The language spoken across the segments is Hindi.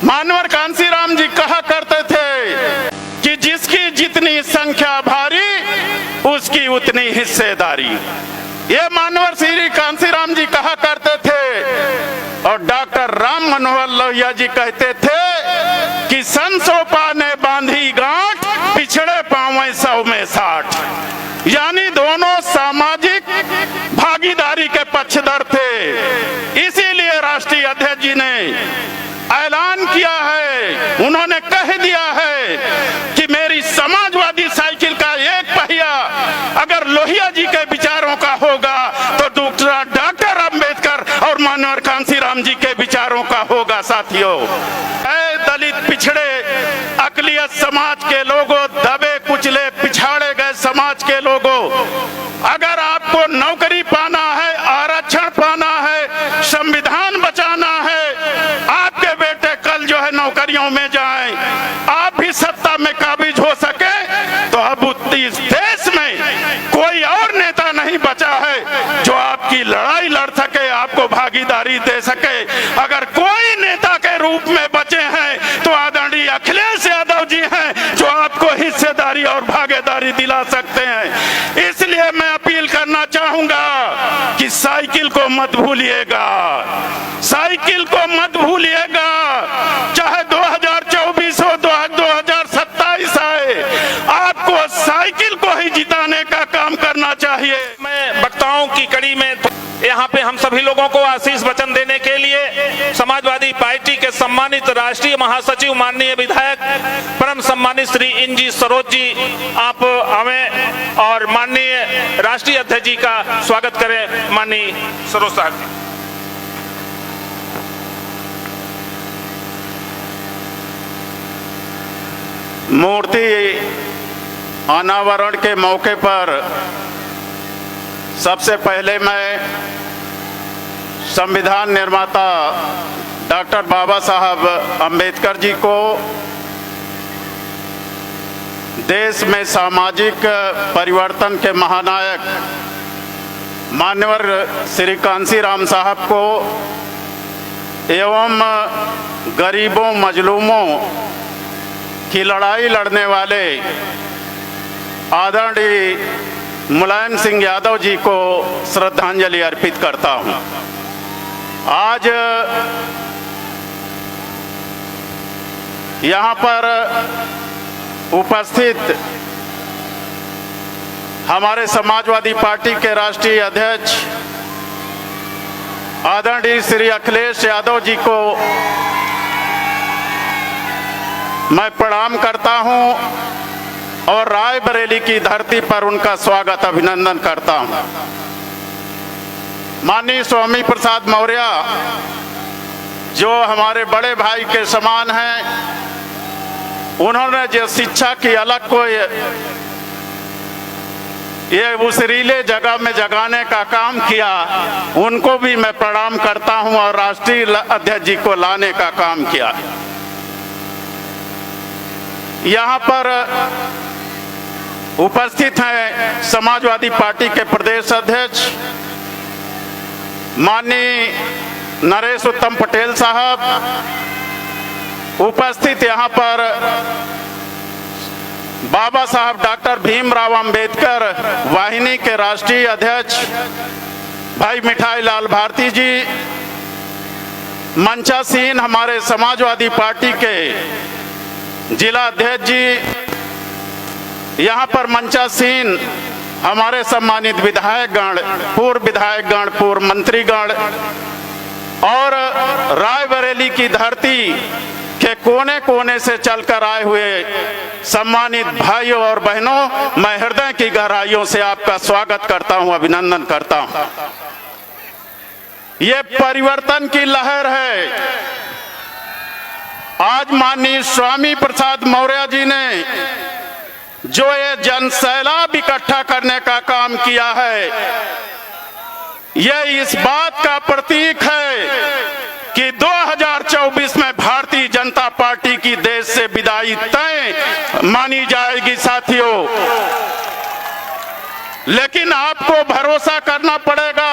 मानवर कांसीराम जी कहा करते थे कि जिसकी जितनी संख्या भारी उसकी उतनी हिस्सेदारी। ये मानवर श्री कांसीराम जी कहा करते थे। और डॉक्टर राम मनोहर लोहिया जी कहते थे कि संसोपा ने बांधी गांठ, पिछड़े पांव 100 में 60। यानी दोनों सामाजिक भागीदारी के पक्षधर थे। इसीलिए राष्ट्रीय अध्यक्ष जी ने ऐलान किया है, उन्होंने कह दिया है कि मेरी समाजवादी साइकिल का एक पहिया अगर लोहिया जी के विचारों का होगा तो दूसरा डॉक्टर अंबेडकर और मानवर कांसीराम जी के विचारों का होगा। साथियों, दलित पिछड़े अकलियत समाज के लोगों, दबे कुचले पिछाड़े गए समाज के लोगों, अगर आपको नौकरी पाना है, आरक्षण पाना है, संविधान बचाना है, आपके बेटे कल जो है नौकरियों में जाएं, आप भी सत्ता में काबिज हो सके, तो अब इस देश में कोई और नेता नहीं बचा है जो आपकी लड़ाई लड़ सके, आपको भागीदारी दे सके। अगर कोई नेता के रूप में बचे हैं तो आदरणीय अखिलेश यादव जी हैं जो आपको हिस्सेदारी और भागीदारी दिला सकते हैं। इसलिए मैं अपील करना चाहूंगा कि साइकिल को मत भूलिएगा, साइकिल को मत भूलिएगा। चाहे 2024 हो, 2027 आए, आपको साइकिल को ही जिताने का काम करना चाहिए। मैं वक्ताओं की कड़ी में यहाँ पे हम सभी लोगों को आशीष वचन देने के लिए समाजवादी पार्टी के सम्मानित राष्ट्रीय महासचिव माननीय विधायक परम सम्मानित श्री इंजी सरोज जी आप हमें और माननीय राष्ट्रीय अध्यक्ष जी का स्वागत करें। माननीय सरोज साहब जी। मूर्ति अनावरण के मौके पर सबसे पहले मैं संविधान निर्माता डॉक्टर बाबा साहब अंबेडकर जी को देश में सामाजिक परिवर्तन के महानायक मान्यवर श्री कांसीराम साहब को एवं गरीबों मजलूमों की लड़ाई लड़ने वाले आदरणीय मुलायम सिंह यादव जी को श्रद्धांजलि अर्पित करता हूं। आज यहाँ पर उपस्थित हमारे समाजवादी पार्टी के राष्ट्रीय अध्यक्ष आदरणीय श्री अखिलेश यादव जी को मैं प्रणाम करता हूं और रायबरेली की धरती पर उनका स्वागत अभिनंदन करता हूं। माननीय स्वामी प्रसाद मौर्य जो हमारे बड़े भाई के समान हैं, उन्होंने जो शिक्षा की अलग को ये उस जगह में जगाने का काम किया, उनको भी मैं प्रणाम करता हूं और राष्ट्रीय अध्यक्ष जी को लाने का काम किया। यहाँ पर उपस्थित हैं समाजवादी पार्टी के प्रदेश अध्यक्ष माननीय नरेश उत्तम पटेल साहब, उपस्थित यहाँ पर बाबा साहब डॉक्टर भीमराव अंबेडकर वाहिनी के राष्ट्रीय अध्यक्ष भाई मिठाई लाल भारती जी, मंचासीन हमारे समाजवादी पार्टी के जिला अध्यक्ष जी, यहाँ पर मंचासीन हमारे सम्मानित विधायकगण, पूर्व विधायकगण, पूर्व मंत्रीगण और रायबरेली की धरती के कोने कोने से चलकर आए हुए सम्मानित भाइयों और बहनों, मैं हृदय की गहराइयों से आपका स्वागत करता हूं, अभिनंदन करता हूं। ये परिवर्तन की लहर है। आज माननीय स्वामी प्रसाद मौर्य जी ने जो ये जनसैलाब इकट्ठा करने का काम किया है, यह इस बात का प्रतीक है कि 2024 में भारतीय जनता पार्टी की देश से विदाई तय मानी जाएगी। साथियों, लेकिन आपको भरोसा करना पड़ेगा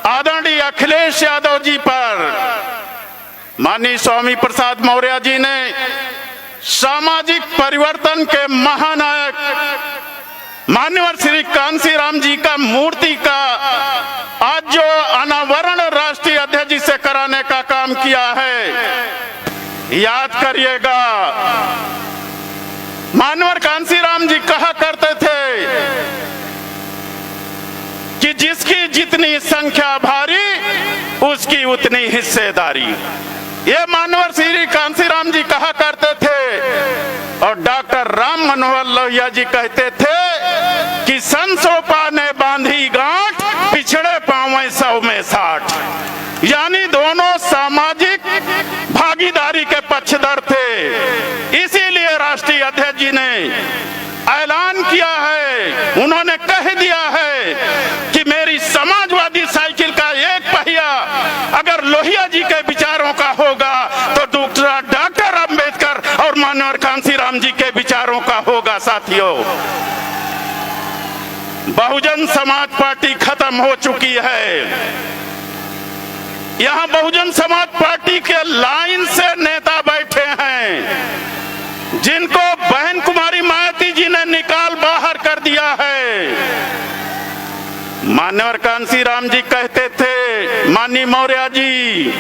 आदरणीय अखिलेश यादव जी पर, माननीय स्वामी प्रसाद मौर्य जी ने सामाजिक परिवर्तन के महानायक मान्यवर श्री कांसीराम जी का मूर्ति का आज जो अनावरण राष्ट्रीय अध्यक्ष जी से कराने का काम किया है, याद करिएगा। मान्यवर कांसीराम जी कहा करते थे कि जिसकी जितनी संख्या भारी उसकी उतनी हिस्सेदारी। ये मान्यवर श्री कांसीराम जी कहा करते थे और डॉक्टर राम मनोहर लोहिया जी कहते थे कि संसोपा ने बांधी गांठ, पिछड़े पांव 100 में 60। यानी दोनों सामाजिक भागीदारी के पक्षधर थे। इसीलिए राष्ट्रीय अध्यक्ष जी ने ऐलान किया है, उन्होंने कह दिया है कि मेरी समाजवादी साइकिल का एक पहिया अगर लोहिया जी के विचारों का होगा तो दूसरा डॉक्टर अंबेडकर और माननीय कांसीराम जी के विचारों का होगा। साथियों, बहुजन समाज पार्टी खत्म हो चुकी है। यहाँ बहुजन समाज पार्टी के लाइन से नेता बैठे हैं जिनको बहन कुमारी मायावती जी ने निकाल बाहर कर दिया है। मान्यवर कांसीराम जी कहते थे, माननीय मौर्य जी,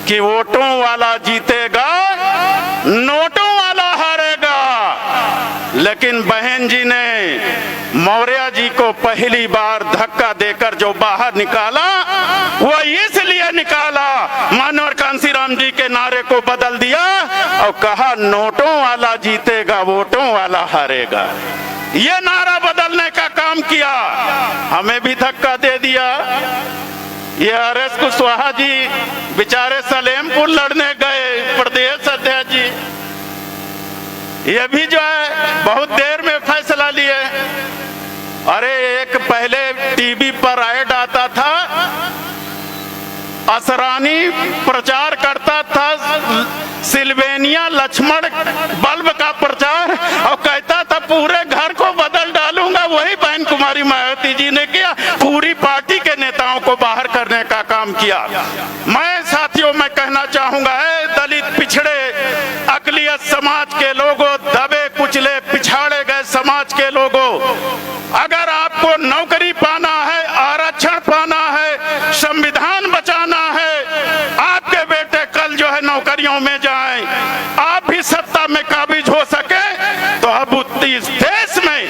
कि वोटों वाला जीतेगा, नोटों वाला हारेगा। लेकिन बहन जी ने मौर्य जी को पहली बार धक्का देकर जो बाहर निकाला वो इसलिए निकाला, माननीय कांसीराम जी के नारे को बदल दिया और कहा नोटों वाला जीतेगा, वोटों वाला हारेगा। ये नारा बदलने का काम किया, हमें भी धक्का दे दिया। ये आर.एस. कुशवाहा जी बेचारे सलेमपुर लड़ने गए प्रदेश अध्यक्ष जी, ये भी जो है बहुत देर में फैसला लिए। अरे एक पहले टीवी पर ऐड आता था, असरानी प्रचार करता था सिल्वेनिया लक्ष्मण बल्ब का प्रचार और कहता था पूरे घर को बदल डालूंगा। वही बहन कुमारी मायावती जी ने किया, पूरी पार्टी के नेताओं को बाहर करने का काम किया। मैं साथियों मैं कहना चाहूंगा है, दलित पिछड़े अकलियत समाज के लोगों, दबे कुचले पिछाड़े गए समाज के लोगों, अगर आपको नौकरी पाना है, आरक्षण पाना है, संविधान बचाना है, आपके बेटे कल जो है नौकरियों में जाएं, आप भी सत्ता में काबिज हो सके, तो अब इस देश में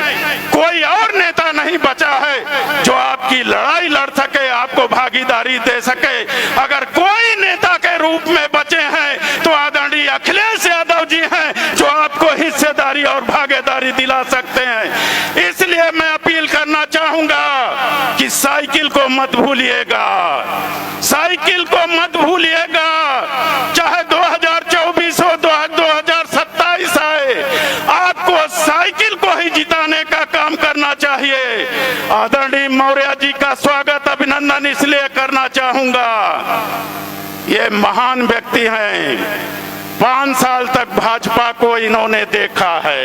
कोई और नेता नहीं बचा है जो आपकी लड़ाई लड़ सके, आपको भागीदारी दे सके। अगर कोई नेता के रूप में बचे हैं तो आदरणीय अखिलेश यादव जी हैं जो आपको हिस्सेदारी और भागीदारी दिला सकते हैं। इसलिए मैं अपील करना चाहूंगा कि साइकिल को मत भूलिएगा, साइकिल को मत भूलिएगा, चाहे 2024 हो 2027 आए, आपको साइकिल को ही जिताने का काम करना चाहिए। आदरणीय मौर्य जी का स्वागत अभिनंदन इसलिए करना चाहूंगा, ये महान व्यक्ति हैं। 5 साल तक भाजपा को इन्होंने देखा है,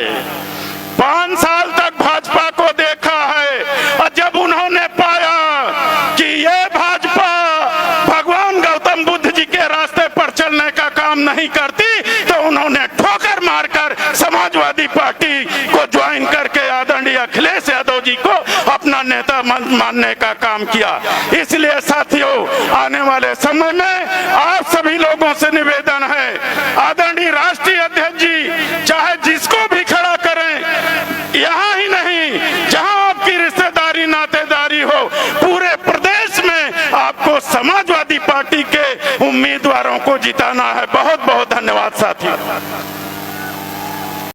5 साल तक भाजपा को देखा है, और जब उन्होंने पाया कि ये भाजपा भगवान गौतम बुद्ध जी के रास्ते पर चलने का काम नहीं करती, तो उन्होंने ठोकर मारकर समाजवादी पार्टी को ज्वाइन करके आदरणीय अखिलेश यादव जी को अपना नेता मानने का काम किया। इसलिए साथियों, आने वाले समय में आप सभी लोगों से निवेदन है, आदरणीय राष्ट्रीय अध्यक्ष जी चाहे जिसको भी खड़ा करें, यहाँ ही नहीं जहाँ आपकी रिश्तेदारी नातेदारी हो, पूरे प्रदेश में आपको समाजवादी पार्टी के उम्मीदवारों को जिताना है। बहुत बहुत धन्यवाद साथियों।